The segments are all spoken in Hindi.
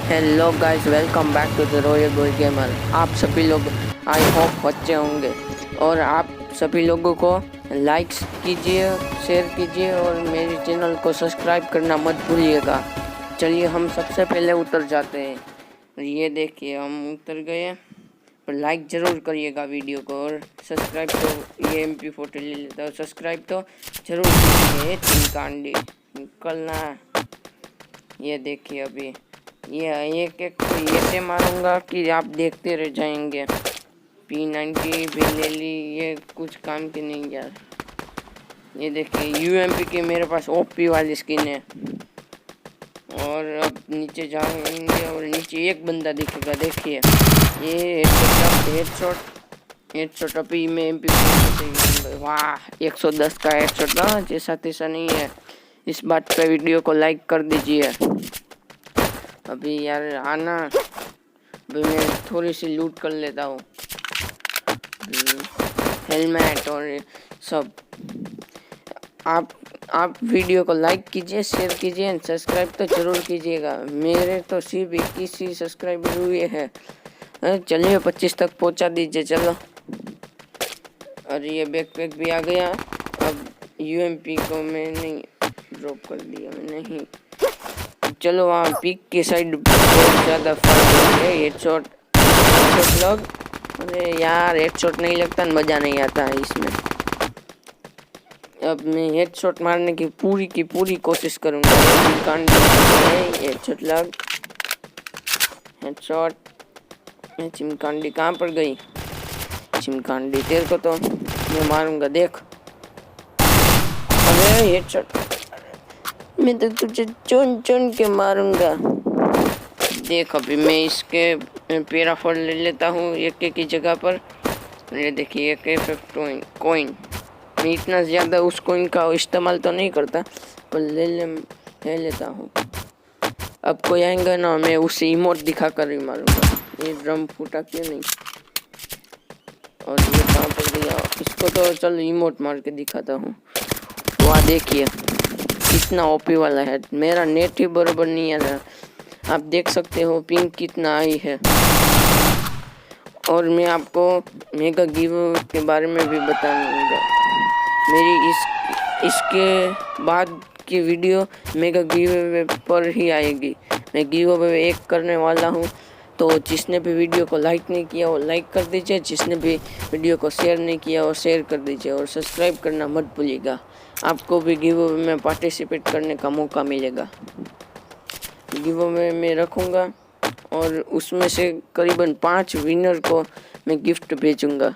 Hello guys, welcome back to the royal boy gamer. आप सभी लोग आई होप अच्छे होंगे और आप सभी लोगों को लाइक्स कीजिए, शेयर कीजिए और मेरे चैनल को सब्सक्राइब करना मत भूलिएगा। चलिए हम सबसे पहले उतर जाते हैं। ये देखिए हम उतर गए, पर लाइक ज़रूर करिएगा वीडियो को और सब्सक्राइब तो ये MP40 ले लेता है, सब्सक्राइब तो ज़रूर कीजिए। चिमकांडी निकलना। ये देखिए अभी ये एक एक ऐसे मारूंगा कि आप देखते रह जाएंगे। P90 भी ले ली, ये कुछ काम की नहीं यार। ये देखिए UMP की मेरे पास OP वाली स्किन है। और अब नीचे जाएंगे और नीचे एक बंदा दिखेगा, देखिए ये हेडशॉट अभी में MP40। वाह 110 का हेडशॉट ना, जैसा तैसा नहीं है। इस बात पे वीडियो को लाइक कर दीजिए। अभी यार आना, अभी मैं थोड़ी सी लूट कर लेता हूँ, हेलमेट और सब। आप वीडियो को लाइक कीजिए, शेयर कीजिए, सब्सक्राइब तो जरूर कीजिएगा। मेरे तो सिर्फ 21 ही सब्सक्राइबर हुए हैं। चलिए 25 तक पहुँचा दीजिए। चलो, और ये बैकपैक भी आ गया। अब UMP को मैंने ड्रॉप कर दिया, मैं नहीं। चलो वहाँ पीक की साइड बहुत ज़्यादा फाइट है। हेडशॉट लग, अरे यार हेडशॉट नहीं लगता, मज़ा नहीं आता है इसमें। अब मैं हेडशॉट मारने की पूरी कोशिश करूँगा। हेडशॉट लग, हेडशॉट। चिमकांडी कहाँ पर गई? चिमकांडी तेरे को तो मैं मारूंगा, देख। अरे हेडशॉट, मैं तो तुझे चुन के मारूंगा। देख अभी मैं इसके पैराफॉल ले लेता हूँ एक की जगह पर। ये देखिए एक कॉइन। मैं इतना ज़्यादा उस कॉइन का इस्तेमाल तो नहीं करता, पर ले लेता हूँ। अब कोई आएगा ना, मैं उसे इमोट दिखा कर ही मारूंगा। ये ड्रम फूटा क्यों नहीं? और ये कहाँ पर गया? इसको तो चलो इमोट मार के दिखाता हूँ। वहाँ देखिए कितना OP वाला है। मेरा नेट ही बराबर नहीं आ रहा, आप देख सकते हो पिंग कितना आई है। और मैं आपको मेगा गिव के बारे में भी बताऊंगा। मेरी इसके बाद की वीडियो मेगा गिव पर ही आएगी। मैं गिव अवे एक करने वाला हूँ, तो जिसने भी वीडियो को लाइक नहीं किया वो लाइक कर दीजिए, जिसने भी वीडियो को शेयर नहीं किया वो शेयर कर दीजिए और सब्सक्राइब करना मत भूलिएगा। आपको भी गिव अवे में पार्टिसिपेट करने का मौका मिलेगा। गिव अवे में रखूँगा और उसमें से करीबन 5 विनर को मैं गिफ्ट भेजूँगा।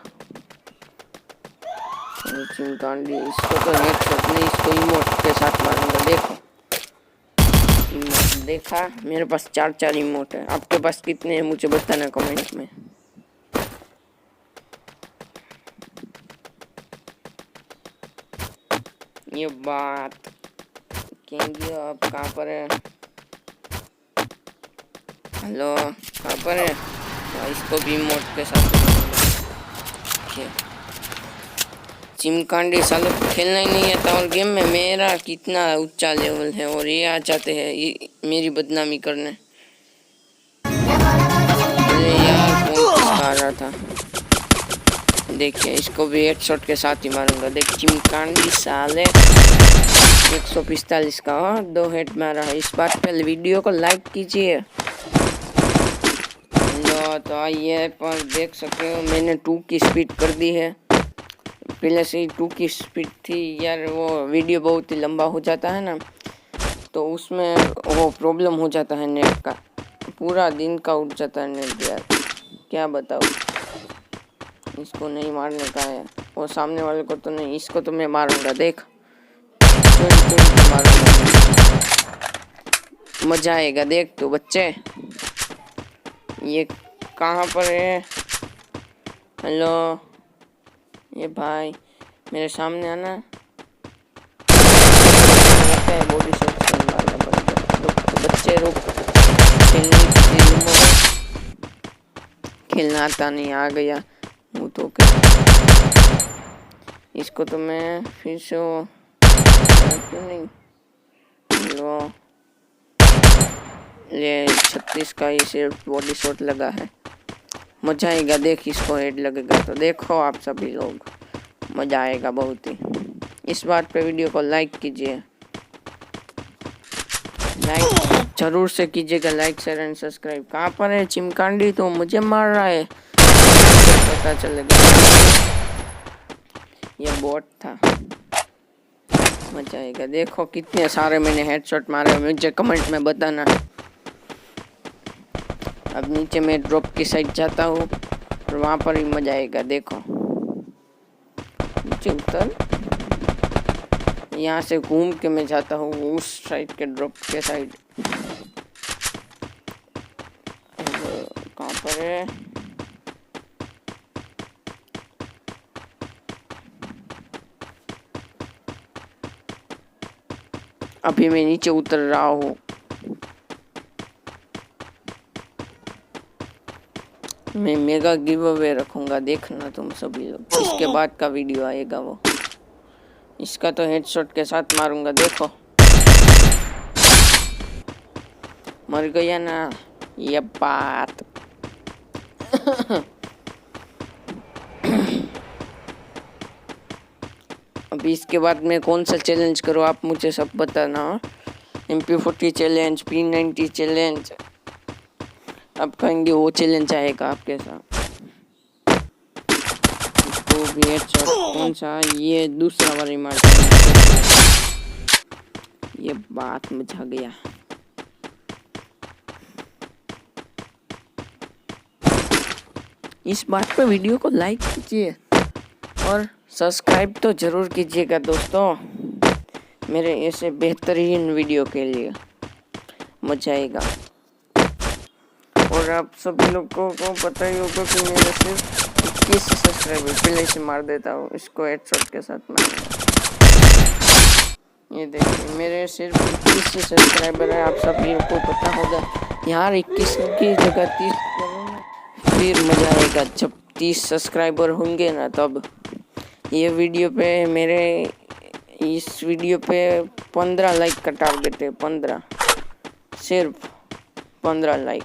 चिमकांडी इसको तो हेडशॉट नहीं, इसको इमोट के साथ मारूंगा। देखो इमोट देखा, मेरे पास 4 इमोट है। आपके पास कितने हैं मुझे बताना कमेंट में। ये बात कहेंगे, आप कहाँ पर है? हेलो कहाँ पर है? इसको भी इमोट के साथ चिमकांडी सालों खेलना ही नहीं आता और गेम में मेरा कितना ऊंचा लेवल है और ये आ जाते हैं ये मेरी बदनामी करने। अरे यार कौन आ रहा था? देखिए इसको भी हेडशॉट के साथ ही मारूंगा। देख चिमकांडी साले 145 का 2 हेड मारा है। इस बात पे वीडियो को लाइक कीजिए। तो आइए, पर देख सकते हो मैंने 2 की स्पीड कर दी है। पहले से ही 2 की स्पीड थी यार। वो वीडियो बहुत ही लंबा हो जाता है ना, तो उसमें वो प्रॉब्लम हो जाता है नेट का। पूरा दिन का उठ जाता है नेट यार, क्या बताओ। इसको नहीं मारने का है, वो सामने वाले को तो नहीं, इसको तो मैं मारूंगा। देख मारूंगा, मजा आएगा। देख तो बच्चे, ये कहाँ पर है? हेलो ये भाई मेरे सामने आना। लगता है बॉडी शॉट से मारना पड़ेगा। तो बच्चे रुक, खेलना आता नहीं, आ गया वो तो इसको तो मैं फिर से क्यों नहीं? लो ये 36 का ही सिर्फ बॉडी शॉट लगा है। मजा आएगा, देख इसको हेड लगेगा तो देखो आप सभी लोग, मजा आएगा बहुत ही। इस बात पे वीडियो को लाइक कीजिए, लाइक जरूर से कीजिएगा, लाइक शेयर एंड सब्सक्राइब। कहाँ पर है चिमकांडी? तो मुझे मार रहा है, पता चलेगा ये बॉट था। मजा आएगा, देखो कितने सारे मैंने हेडशॉट मारे, मुझे कमेंट में बताना। अब नीचे मैं ड्रॉप की साइड जाता हूँ और वहाँ पर ही मजा आएगा। देखो नीचे उतर, यहाँ से घूम के मैं जाता हूँ उस साइड के ड्रॉप के साइड। कहाँ पर है? अभी मैं नीचे उतर रहा हूँ। मैं मेगा गिव अवे रखूंगा, देखना तुम सभी लोग। इसके बाद का वीडियो आएगा वो, इसका तो हेडशॉट के साथ मारूंगा। देखो मर गया ना ये बात। अभी इसके बाद मैं कौन सा चैलेंज करूँ आप मुझे सब बताना। MP40 चैलेंज, P90 चैलेंज, अब कहेंगे वो चैलेंज आएगा आपके साथ। इसको भी हेडशॉट कौन सा, ये दूसरा वाली मार, ये बात मचा गया। इस बात पे वीडियो को लाइक कीजिए और सब्सक्राइब तो जरूर कीजिएगा दोस्तों, मेरे ऐसे बेहतरीन वीडियो के लिए। मजा आएगा। और आप सभी लोगों को पता ही होगा कि मेरे सिर्फ 21 सब्सक्राइबर, पहले से मार देता हूँ इसको हेडशॉट के साथ मारूंगा। ये देखिए मेरे सिर्फ 21 सब्सक्राइबर है, आप सभी को पता होगा यार। 21 की जगह 30 करूँगा, फिर मजा आएगा। जब 30 सब्सक्राइबर होंगे ना, तब ये वीडियो पे मेरे इस वीडियो पे 15 लाइक का टारगेट है। 15, सिर्फ 15 लाइक।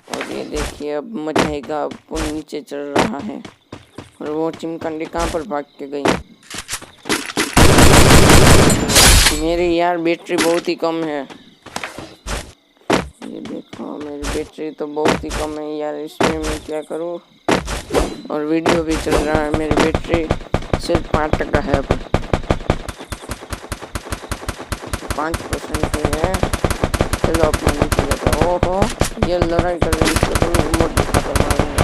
और ये देखिए अब मजा आएगा। अब वो नीचे चढ़ रहा है और वो चिमकांडी कहाँ पर भाग के गई। मेरी यार बैटरी बहुत ही कम है, ये देखो मेरी बैटरी तो बहुत ही कम है यार। इसमें मैं क्या करूँ, और वीडियो भी चल रहा है। मेरी बैटरी सिर्फ 5% है, अब 5% ही है। चलो अपने नीचे जाता हूँ। ओहो ये लड़ाई कर रही है, इसको तो मैं रिमोट दिखा मारूंगा।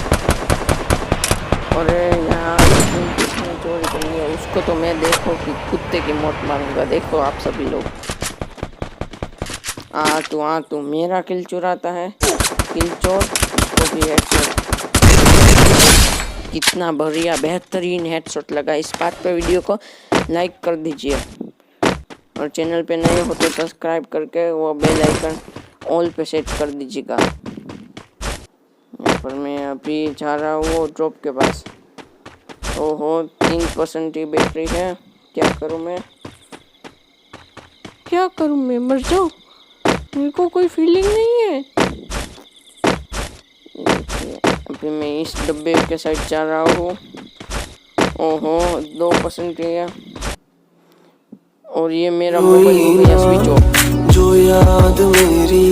और यहाँ किसने चोरी कर लिया, उसको तो मैं देखो कि कुत्ते की मौत मारूंगा। देखो आप सभी लोग, तू मेरा किल चुराता है, किल चोर। इसको भी हेडशॉट, कितना बढ़िया बेहतरीन हेडशॉट लगा। इस बात पे वीडियो को लाइक कर दीजिए और चैनल पे नए हो तो सब्सक्राइब करके वो बेल आइकन ऑल पे सेट कर दीजिएगा। यहाँ पर मैं अभी जा रहा हूँ वो ड्रॉप के पास। ओहो 3% ही बैटरी है, क्या करूँ मैं, क्या करूँ मैं, मर जाऊँ, मेरे को कोई फीलिंग नहीं है। अभी मैं इस डब्बे के साइड जा रहा हूँ। ओहो 2% है और ये मेरा मोबाइल हो गया स्विच ऑफ। जो याद मेरी